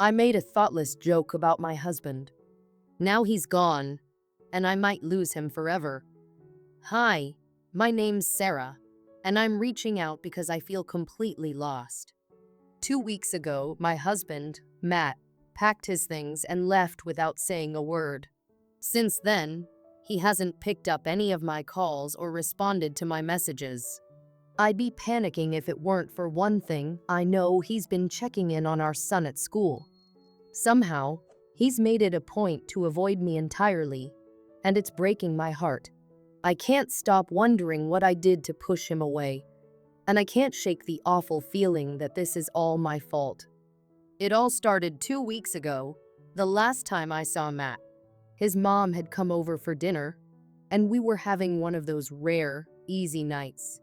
I made a thoughtless joke about my husband. Now he's gone, and I might lose him forever. Hi, my name's Sarah, and I'm reaching out because I feel completely lost. 2 weeks ago, my husband, Matt, packed his things and left without saying a word. Since then, he hasn't picked up any of my calls or responded to my messages. I'd be panicking if it weren't for one thing. I know he's been checking in on our son at school. Somehow, he's made it a point to avoid me entirely, and it's breaking my heart. I can't stop wondering what I did to push him away, and I can't shake the awful feeling that this is all my fault. It all started 2 weeks ago, the last time I saw Matt. His mom had come over for dinner, and we were having one of those rare, easy nights.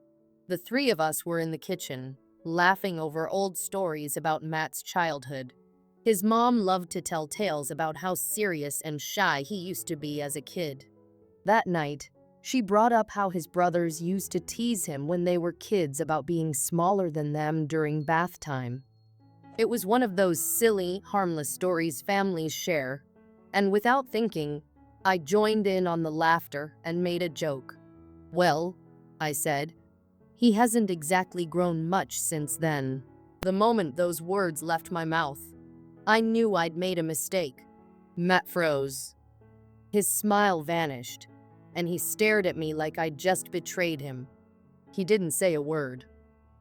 The three of us were in the kitchen, laughing over old stories about Matt's childhood. His mom loved to tell tales about how serious and shy he used to be as a kid. That night, she brought up how his brothers used to tease him when they were kids about being smaller than them during bath time. It was one of those silly, harmless stories families share, and without thinking, I joined in on the laughter and made a joke. "Well," I said, "he hasn't exactly grown much since then." The moment those words left my mouth, I knew I'd made a mistake. Matt froze. His smile vanished, and he stared at me like I'd just betrayed him. He didn't say a word.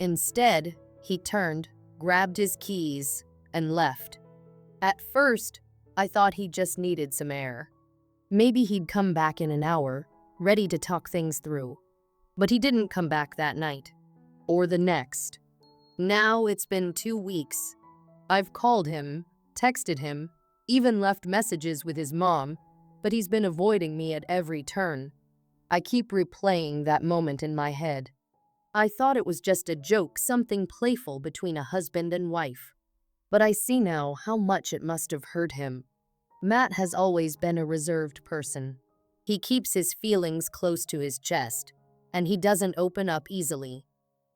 Instead, he turned, grabbed his keys, and left. At first, I thought he just needed some air. Maybe he'd come back in an hour, ready to talk things through. But he didn't come back that night, or the next. Now it's been 2 weeks. I've called him, texted him, even left messages with his mom, but he's been avoiding me at every turn. I keep replaying that moment in my head. I thought it was just a joke, something playful between a husband and wife. But I see now how much it must have hurt him. Matt has always been a reserved person. He keeps his feelings close to his chest, and he doesn't open up easily.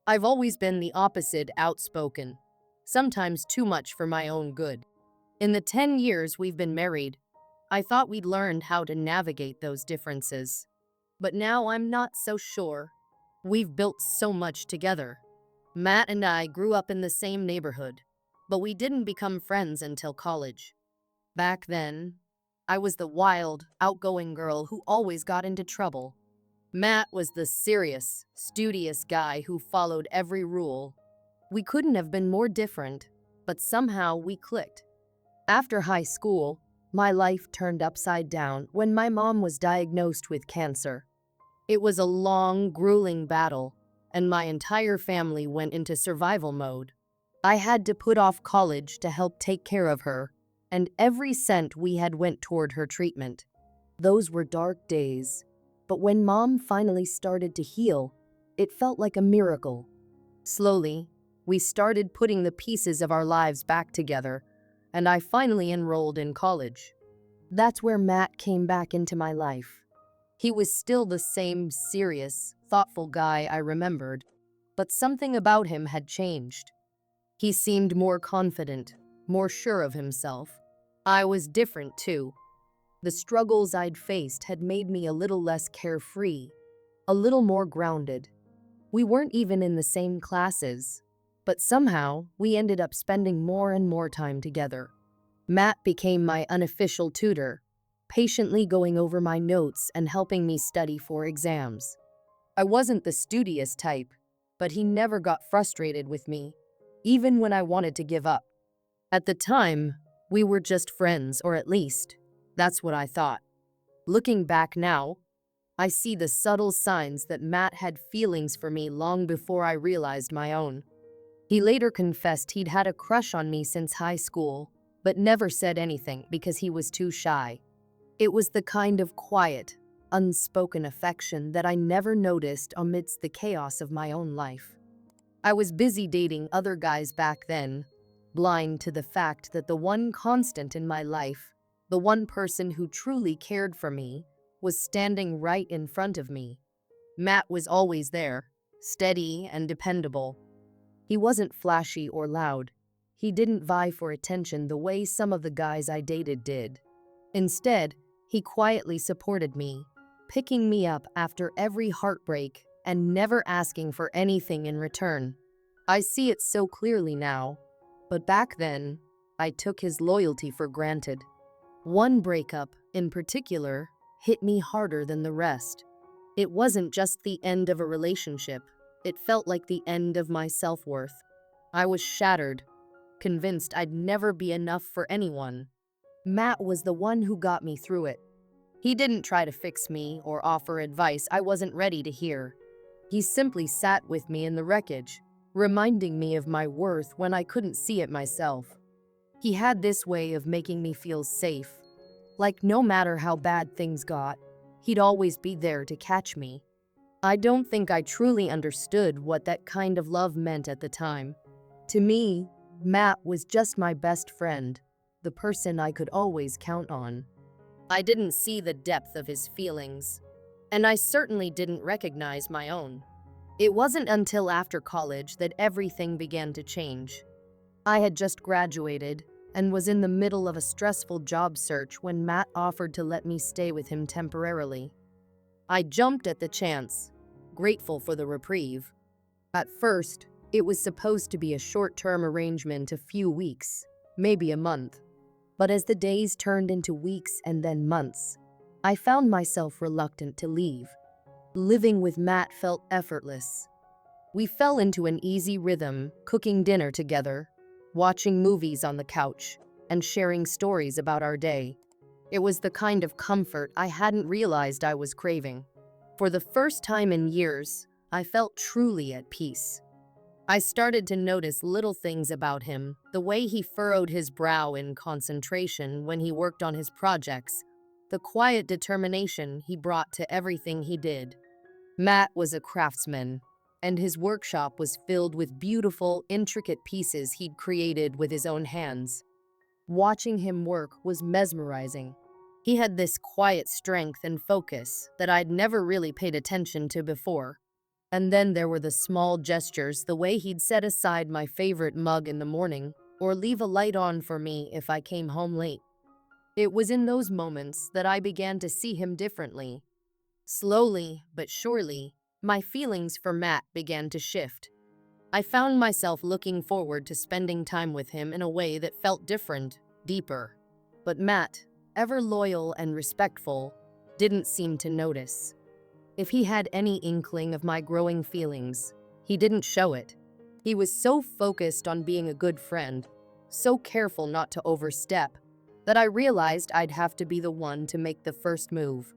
I've always been the opposite, outspoken, sometimes too much for my own good. In the 10 years we've been married, I thought we'd learned how to navigate those differences. But now I'm not so sure. We've built so much together. Matt and I grew up in the same neighborhood, but we didn't become friends until college. Back then, I was the wild, outgoing girl who always got into trouble. Matt was the serious, studious guy who followed every rule. We couldn't have been more different, but somehow we clicked. After high school, my life turned upside down when my mom was diagnosed with cancer. It was a long, grueling battle, and my entire family went into survival mode. I had to put off college to help take care of her, and every cent we had went toward her treatment. Those were dark days, but when Mom finally started to heal, it felt like a miracle. Slowly, we started putting the pieces of our lives back together, and I finally enrolled in college. That's where Matt came back into my life. He was still the same serious, thoughtful guy I remembered, but something about him had changed. He seemed more confident, more sure of himself. I was different too. The struggles I'd faced had made me a little less carefree, a little more grounded. We weren't even in the same classes, but somehow we ended up spending more and more time together. Matt became my unofficial tutor, patiently going over my notes and helping me study for exams. I wasn't the studious type, but he never got frustrated with me, even when I wanted to give up. At the time, we were just friends, or at least, that's what I thought. Looking back now, I see the subtle signs that Matt had feelings for me long before I realized my own. He later confessed he'd had a crush on me since high school, but never said anything because he was too shy. It was the kind of quiet, unspoken affection that I never noticed amidst the chaos of my own life. I was busy dating other guys back then, blind to the fact that the one constant in my life, the one person who truly cared for me, was standing right in front of me. Matt was always there, steady and dependable. He wasn't flashy or loud. he didn't vie for attention the way some of the guys I dated did. Instead, he quietly supported me, picking me up after every heartbreak and never asking for anything in return. I see it so clearly now, but back then, I took his loyalty for granted. One breakup, in particular, hit me harder than the rest. It wasn't just the end of a relationship, it felt like the end of my self-worth. I was shattered, convinced I'd never be enough for anyone. Matt was the one who got me through it. He didn't try to fix me or offer advice I wasn't ready to hear. He simply sat with me in the wreckage, reminding me of my worth when I couldn't see it myself. He had this way of making me feel safe, like no matter how bad things got, he'd always be there to catch me. I don't think I truly understood what that kind of love meant at the time. To me, Matt was just my best friend, the person I could always count on. I didn't see the depth of his feelings, and I certainly didn't recognize my own. It wasn't until after college that everything began to change. I had just graduated and was in the middle of a stressful job search when Matt offered to let me stay with him temporarily. I jumped at the chance, grateful for the reprieve. At first, it was supposed to be a short-term arrangement, a few weeks, maybe a month. But as the days turned into weeks and then months, I found myself reluctant to leave. Living with Matt felt effortless. We fell into an easy rhythm, cooking dinner together, watching movies on the couch, and sharing stories about our day. It was the kind of comfort I hadn't realized I was craving. For the first time in years, I felt truly at peace. I started to notice little things about him, the way he furrowed his brow in concentration when he worked on his projects, the quiet determination he brought to everything he did. Matt was a craftsman, and his workshop was filled with beautiful, intricate pieces he'd created with his own hands. Watching him work was mesmerizing. He had this quiet strength and focus that I'd never really paid attention to before. And then there were the small gestures, the way he'd set aside my favorite mug in the morning or leave a light on for me if I came home late. It was in those moments that I began to see him differently. Slowly but surely, my feelings for Matt began to shift. I found myself looking forward to spending time with him in a way that felt different, deeper. But Matt, ever loyal and respectful, didn't seem to notice. If he had any inkling of my growing feelings, he didn't show it. He was so focused on being a good friend, so careful not to overstep, that I realized I'd have to be the one to make the first move.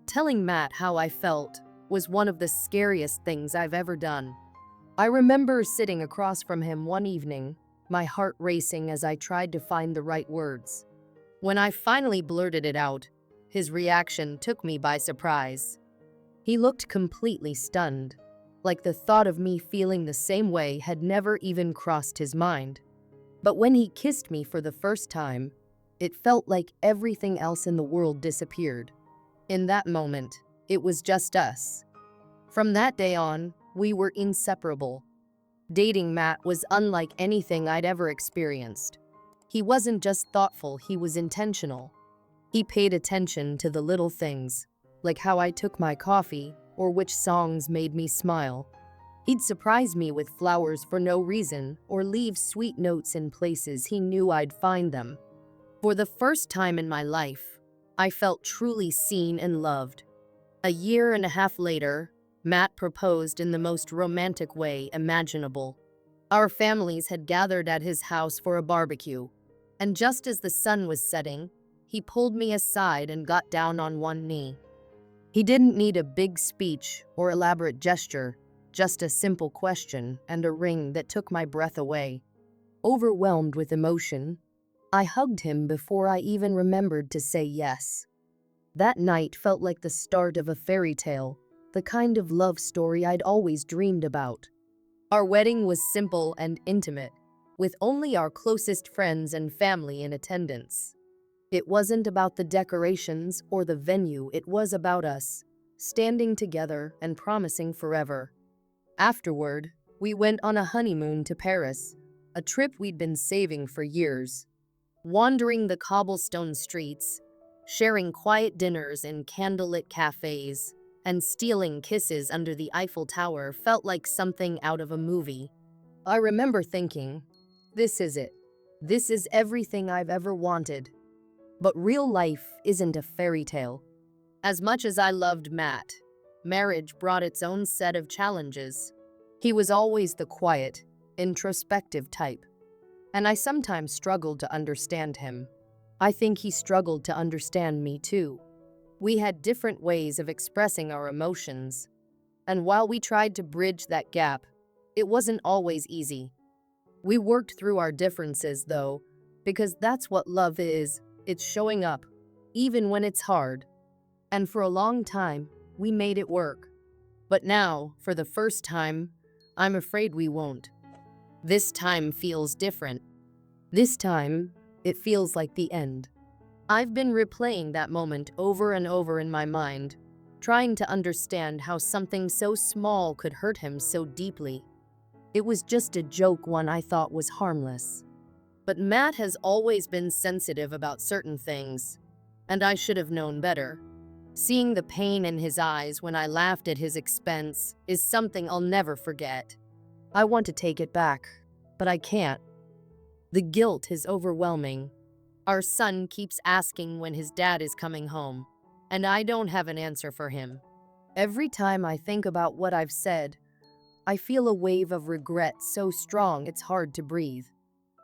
Telling Matt how I felt was one of the scariest things I've ever done. I remember sitting across from him one evening, my heart racing as I tried to find the right words. When I finally blurted it out, his reaction took me by surprise. He looked completely stunned, like the thought of me feeling the same way had never even crossed his mind. But when he kissed me for the first time, it felt like everything else in the world disappeared. In that moment, it was just us. From that day on, we were inseparable. Dating Matt was unlike anything I'd ever experienced. He wasn't just thoughtful, he was intentional. He paid attention to the little things, like how I took my coffee or which songs made me smile. He'd surprise me with flowers for no reason or leave sweet notes in places he knew I'd find them. For the first time in my life, I felt truly seen and loved. A year and a half later, Matt proposed in the most romantic way imaginable. Our families had gathered at his house for a barbecue, and just as the sun was setting, he pulled me aside and got down on one knee. He didn't need a big speech or elaborate gesture, just a simple question and a ring that took my breath away. Overwhelmed with emotion, I hugged him before I even remembered to say yes. That night felt like the start of a fairy tale, the kind of love story I'd always dreamed about. Our wedding was simple and intimate, with only our closest friends and family in attendance. It wasn't about the decorations or the venue, it was about us, standing together and promising forever. Afterward, we went on a honeymoon to Paris, a trip we'd been saving for years. Wandering the cobblestone streets, sharing quiet dinners in candlelit cafes, and stealing kisses under the Eiffel Tower felt like something out of a movie. I remember thinking, this is it. This is everything I've ever wanted. But real life isn't a fairy tale. As much as I loved Matt, marriage brought its own set of challenges. He was always the quiet, introspective type, and I sometimes struggled to understand him. I think he struggled to understand me too. We had different ways of expressing our emotions, and while we tried to bridge that gap, it wasn't always easy. We worked through our differences though, because that's what love is. It's showing up, even when it's hard. And for a long time, we made it work. But now, for the first time, I'm afraid we won't. This time feels different. This time, it feels like the end. I've been replaying that moment over and over in my mind, trying to understand how something so small could hurt him so deeply. It was just a joke one I thought was harmless. But Matt has always been sensitive about certain things, and I should have known better. Seeing the pain in his eyes when I laughed at his expense is something I'll never forget. I want to take it back, but I can't. The guilt is overwhelming. Our son keeps asking when his dad is coming home, and I don't have an answer for him. Every time I think about what I've said, I feel a wave of regret so strong it's hard to breathe.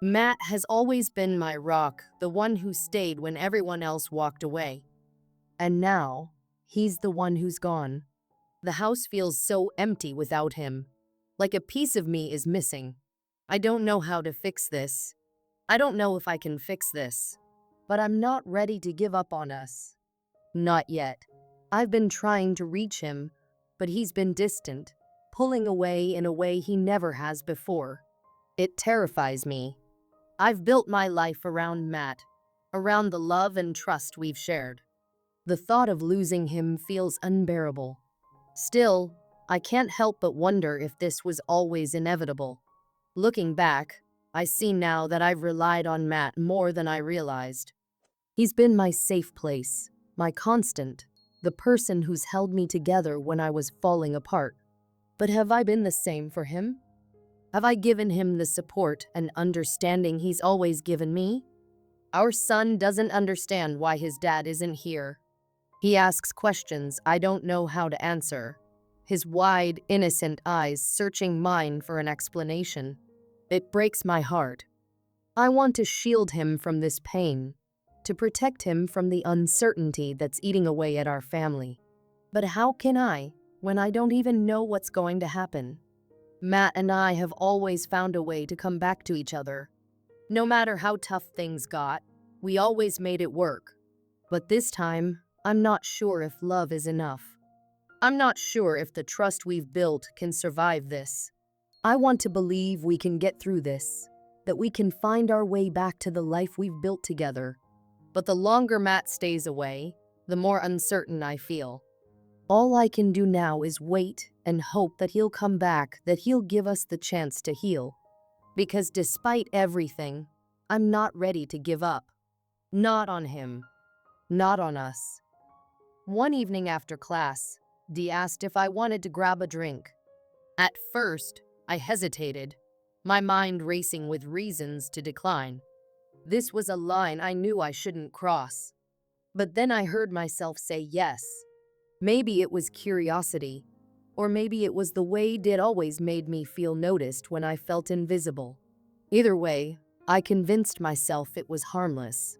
Matt has always been my rock, the one who stayed when everyone else walked away. And now, he's the one who's gone. The house feels so empty without him, like a piece of me is missing. I don't know how to fix this. I don't know if I can fix this. But I'm not ready to give up on us. Not yet. I've been trying to reach him, but he's been distant, pulling away in a way he never has before. It terrifies me. I've built my life around Matt, around the love and trust we've shared. The thought of losing him feels unbearable. Still, I can't help but wonder if this was always inevitable. Looking back, I see now that I've relied on Matt more than I realized. He's been my safe place, my constant, the person who's held me together when I was falling apart. But have I been the same for him? Have I given him the support and understanding he's always given me? Our son doesn't understand why his dad isn't here. He asks questions I don't know how to answer, his wide, innocent eyes searching mine for an explanation. It breaks my heart. I want to shield him from this pain, to protect him from the uncertainty that's eating away at our family. But how can I, when I don't even know what's going to happen? Matt and I have always found a way to come back to each other. No matter how tough things got, we always made it work. But this time, I'm not sure if love is enough. I'm not sure if the trust we've built can survive this. I want to believe we can get through this, that we can find our way back to the life we've built together. But the longer Matt stays away, the more uncertain I feel. All I can do now is wait and hope that he'll come back, that he'll give us the chance to heal. Because despite everything, I'm not ready to give up. Not on him. Not on us. One evening after class, Dee asked if I wanted to grab a drink. At first, I hesitated, my mind racing with reasons to decline. This was a line I knew I shouldn't cross. But then I heard myself say yes. Maybe it was curiosity, or maybe it was the way Did always made me feel noticed when I felt invisible. Either way, I convinced myself it was harmless.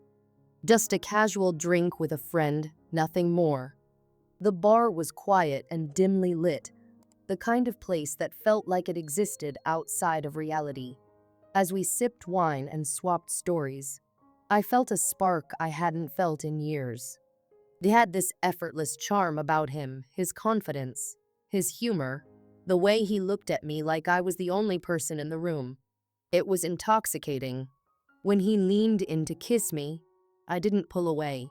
Just a casual drink with a friend, nothing more. The bar was quiet and dimly lit, the kind of place that felt like it existed outside of reality. As we sipped wine and swapped stories, I felt a spark I hadn't felt in years. He had this effortless charm about him, his confidence, his humor, the way he looked at me like I was the only person in the room. It was intoxicating. When he leaned in to kiss me, I didn't pull away.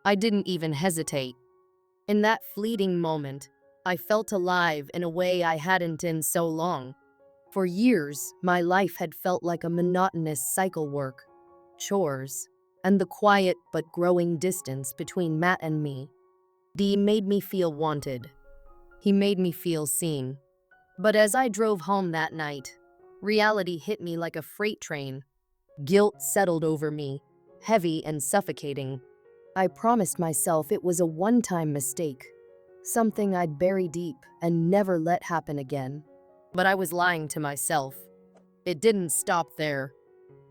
I didn't even hesitate. In that fleeting moment, I felt alive in a way I hadn't in so long. For years, my life had felt like a monotonous cycle: work, chores, and the quiet but growing distance between Matt and me. Dee made me feel wanted. He made me feel seen. But as I drove home that night, reality hit me like a freight train. Guilt settled over me, heavy and suffocating. I promised myself it was a one-time mistake, something I'd bury deep and never let happen again. But I was lying to myself. It didn't stop there.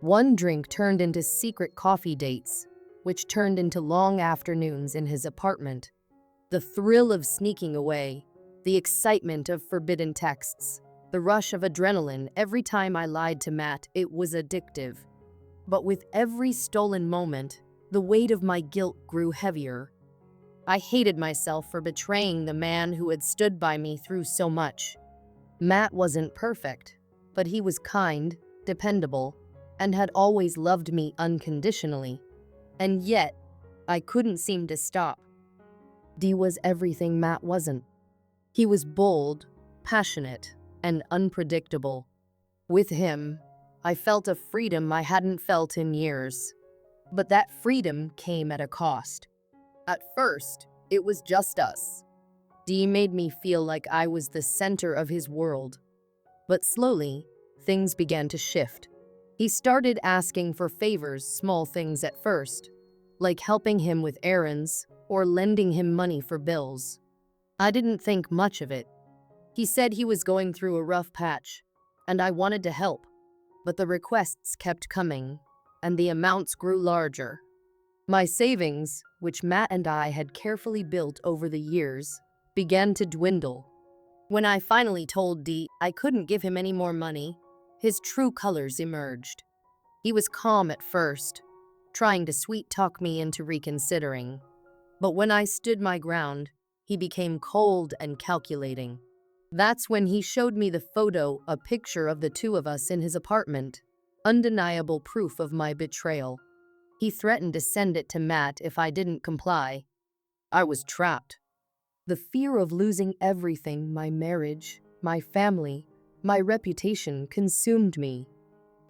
One drink turned into secret coffee dates, which turned into long afternoons in his apartment. The thrill of sneaking away, the excitement of forbidden texts, the rush of adrenaline every time I lied to Matt, it was addictive. But with every stolen moment, the weight of my guilt grew heavier. I hated myself for betraying the man who had stood by me through so much. Matt wasn't perfect, but he was kind, dependable, and had always loved me unconditionally. And yet, I couldn't seem to stop. Dee was everything Matt wasn't. He was bold, passionate, and unpredictable. With him, I felt a freedom I hadn't felt in years. But that freedom came at a cost. At first, it was just us. Dee made me feel like I was the center of his world. But slowly, things began to shift. He started asking for favors, small things at first, like helping him with errands or lending him money for bills. I didn't think much of it. He said he was going through a rough patch, and I wanted to help. But the requests kept coming, and the amounts grew larger. My savings, which Matt and I had carefully built over the years, began to dwindle. When I finally told Dee I couldn't give him any more money, his true colors emerged. He was calm at first, trying to sweet-talk me into reconsidering. But when I stood my ground, he became cold and calculating. That's when he showed me the photo, a picture of the two of us in his apartment, undeniable proof of my betrayal. He threatened to send it to Matt if I didn't comply. I was trapped. The fear of losing everything, my marriage, my family, my reputation, consumed me.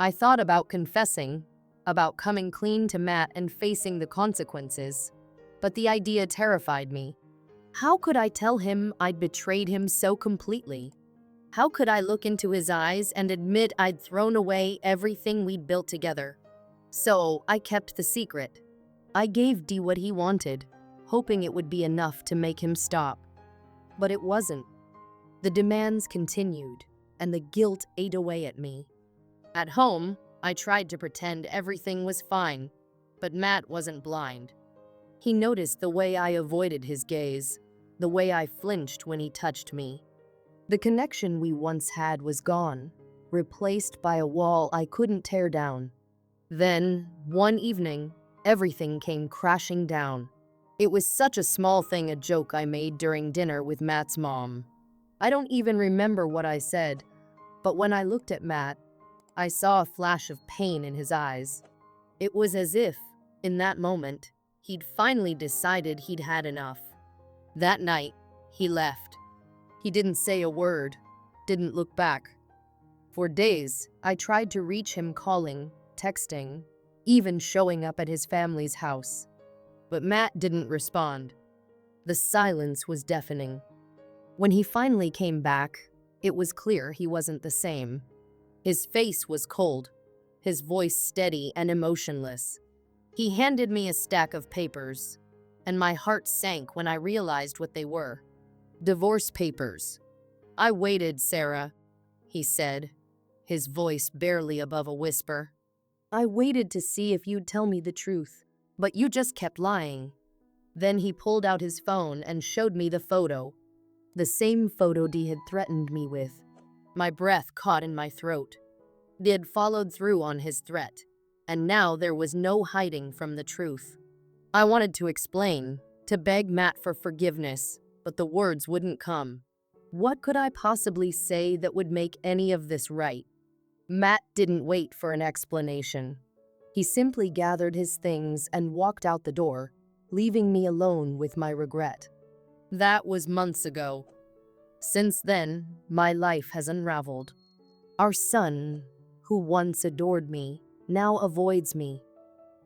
I thought about confessing, about coming clean to Matt and facing the consequences, but the idea terrified me. How could I tell him I'd betrayed him so completely? How could I look into his eyes and admit I'd thrown away everything we'd built together? So I kept the secret. I gave Dee what he wanted, hoping it would be enough to make him stop. But it wasn't. The demands continued, and the guilt ate away at me. At home, I tried to pretend everything was fine, but Matt wasn't blind. He noticed the way I avoided his gaze, the way I flinched when he touched me. The connection we once had was gone, replaced by a wall I couldn't tear down. Then, one evening, everything came crashing down. It was such a small thing, a joke I made during dinner with Matt's mom. I don't even remember what I said, but when I looked at Matt, I saw a flash of pain in his eyes. It was as if, in that moment, he'd finally decided he'd had enough. That night, he left. He didn't say a word, didn't look back. For days, I tried to reach him, calling, texting, even showing up at his family's house. But Matt didn't respond. The silence was deafening. When he finally came back, it was clear he wasn't the same. His face was cold, his voice steady and emotionless. He handed me a stack of papers, and my heart sank when I realized what they were. Divorce papers. I waited, Sarah, he said, his voice barely above a whisper. I waited to see if you'd tell me the truth, but you just kept lying. Then he pulled out his phone and showed me the photo. The same photo Dee had threatened me with. My breath caught in my throat. Dee had followed through on his threat, and now there was no hiding from the truth. I wanted to explain, to beg Matt for forgiveness, but the words wouldn't come. What could I possibly say that would make any of this right? Matt didn't wait for an explanation. He simply gathered his things and walked out the door, leaving me alone with my regret. That was months ago. Since then, my life has unraveled. Our son, who once adored me, now avoids me.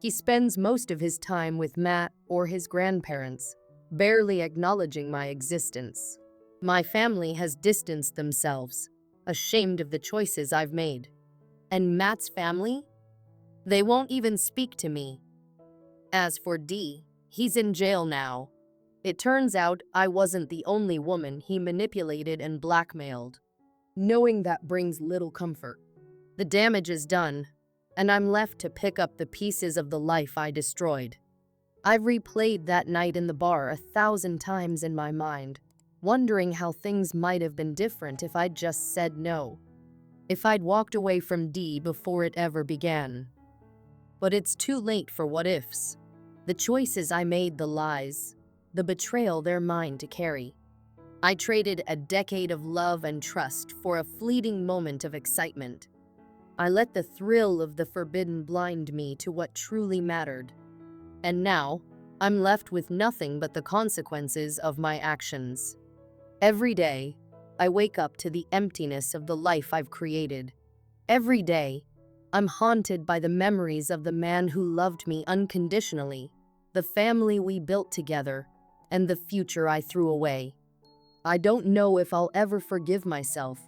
He spends most of his time with Matt or his grandparents, barely acknowledging my existence. My family has distanced themselves, ashamed of the choices I've made. And Matt's family? They won't even speak to me. As for D, he's in jail now. It turns out I wasn't the only woman he manipulated and blackmailed. Knowing that brings little comfort. The damage is done, and I'm left to pick up the pieces of the life I destroyed. I've replayed that night in the bar 1,000 times in my mind, wondering how things might have been different if I'd just said no. If I'd walked away from D before it ever began. But it's too late for what-ifs. The choices I made, the lies, the betrayal they're mine to carry. I traded a decade of love and trust for a fleeting moment of excitement. I let the thrill of the forbidden blind me to what truly mattered. And now, I'm left with nothing but the consequences of my actions. Every day, I wake up to the emptiness of the life I've created. Every day, I'm haunted by the memories of the man who loved me unconditionally, the family we built together, and the future I threw away. I don't know if I'll ever forgive myself.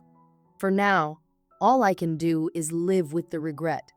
For now, all I can do is live with the regret.